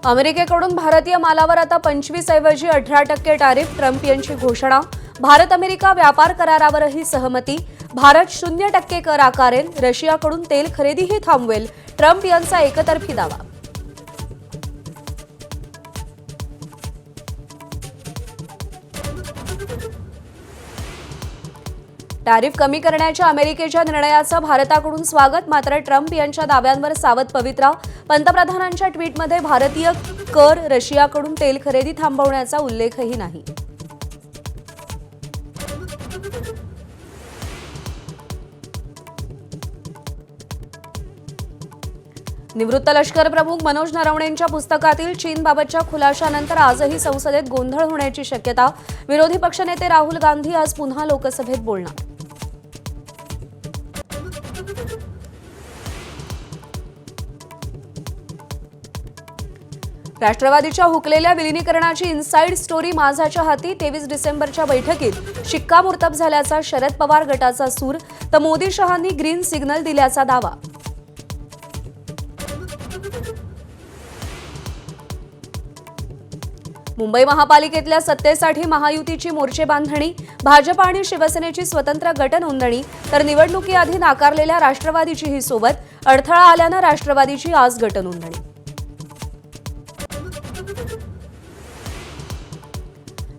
अमेरिकेकडून भारतीय मालावर आता 25 ऐवजी 18% टॅरिफ, ट्रम्प यांची घोषणा। भारत अमेरिका व्यापार करारावरही सहमती। भारत 0% कर आकारेल, रशियाकडून तेल खरेदीही थांबवेल, ट्रम्प यांचा एकतर्फी दावा। टॅरिफ कमी करण्याच्या अमेरिकेच्या निर्णयाचं भारताकडून स्वागत, मात्र ट्रम्प यांच्या दाव्यांवर सावध पवित्रा। पंतप्रधानांच्या ट्विटमध्ये भारतीय कर, रशियाकडून तेल खरेदी थांबवण्याचा उल्लेखही नाही। निवृत्त लष्कर प्रमुख मनोज नरवणेंच्या पुस्तकातील चीनबाबतच्या खुलाशानंतर आजही संसदेत गोंधळ होण्याची शक्यता। विरोधी पक्षनेते राहुल गांधी आज पुन्हा लोकसभेत बोलणार। राष्ट्रवादीच्या हुकलेल्या विलीनीकरणाची इनसाइड स्टोरी माझाच्या हाती। 23 डिसेंबरच्या बैठकीत शिक्कामोर्तब झाल्याचा शरद पवार गटाचा सूर, तर मोदी शहांनी ग्रीन सिग्नल दिल्याचा दावा। मुंबई महापालिकेतल्या सत्तेसाठी महायुतीची मोर्चे बांधणी, भाजप आणि शिवसेनेची स्वतंत्र गट नोंदणी, तर निवडणुकीआधी नाकारलेल्या राष्ट्रवादीची ही सोबत। अडथळा आल्यानं राष्ट्रवादीची आज गट नोंदणी।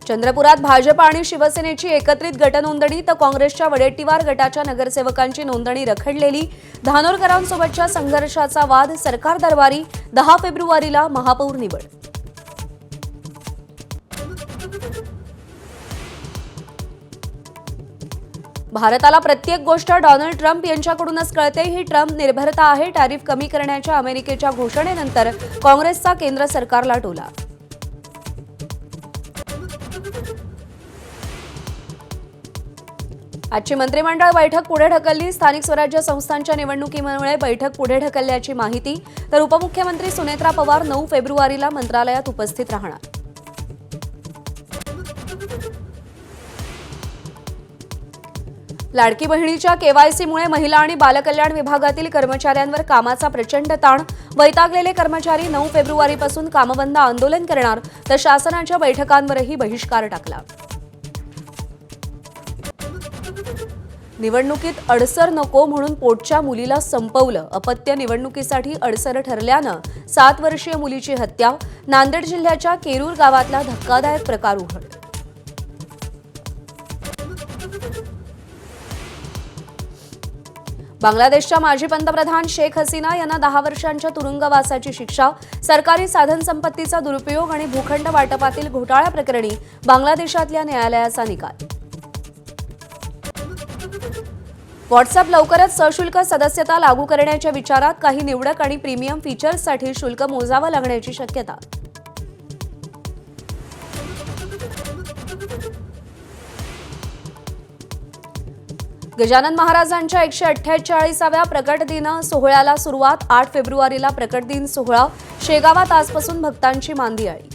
चंद्रपुरात भाजप आणि शिवसेनेची एकत्रित गटनोंदणी, तर काँग्रेसच्या वडेट्टीवार गटाच्या नगरसेवकांची नोंदणी रखडलेली। धानोरकरांसोबतच्या संघर्षाचा वाद, सरकार दरबारी। 10 फेब्रुवारीला महापौर निवड। भारताला प्रत्येक गोष्ट डोनाल्ड ट्रम्प यांच्याकडूनच कळते, ही ट्रम्प निर्भरता आहे। टॅरिफ कमी करण्याच्या अमेरिकेच्या घोषणेनंतर काँग्रेसचा केंद्र सरकारला टोला। आजची मंत्रिमंडळ बैठक पुढे ढकलली। स्थानिक स्वराज्य संस्थांच्या निवडणुकीमुळे बैठक पुढे ढकलल्याची माहिती, तर उपमुख्यमंत्री सुनेत्रा पवार 9 फेब्रुवारीला मंत्रालयात उपस्थित राहणार। लाडकी बहिणीच्या केवायसीमुळे महिला आणि बालकल्याण विभागातील कर्मचाऱ्यांवर कामाचा प्रचंड ताण। वैतागलेले कर्मचारी 9 फेब्रुवारीपासून कामबंद आंदोलन करणार, तर शासनाच्या बैठकांवरही बहिष्कार टाकला। निवडणुकीत अडसर नको म्हणून पोटच्या मुलीला संपवलं, अपत्य निवडणुकीसाठी अडसर ठरल्यानं 7 वर्षीय मुलीची हत्या। नांदेड जिल्ह्याच्या केरूर गावातला धक्कादायक प्रकार उघड। बांगलादेशच्या माजी पंतप्रधान शेख हसीना यांना 10 वर्षांच्या तुरुंगवासाची शिक्षा। सरकारी साधन संपत्तीचा दुरुपयोग आणि भूखंड वाटपातील घोटाळ्याप्रकरणी बांगलादेशातल्या न्यायालयाचा निकाल। व्हॉट्सअप लवकरच सशुल्क सदस्यता लागू करण्याच्या विचारात, काही निवडक आणि प्रीमियम फीचर्ससाठी शुल्क मोजावं लागण्याची शक्यता। गजानन महाराजांच्या 148व्या प्रकट दिन सोहळ्याला सुरुवात। 8 फेब्रुवारीला प्रकट दिन सोहळा। शेगावात आजपासून भक्तांची मांदियाळी।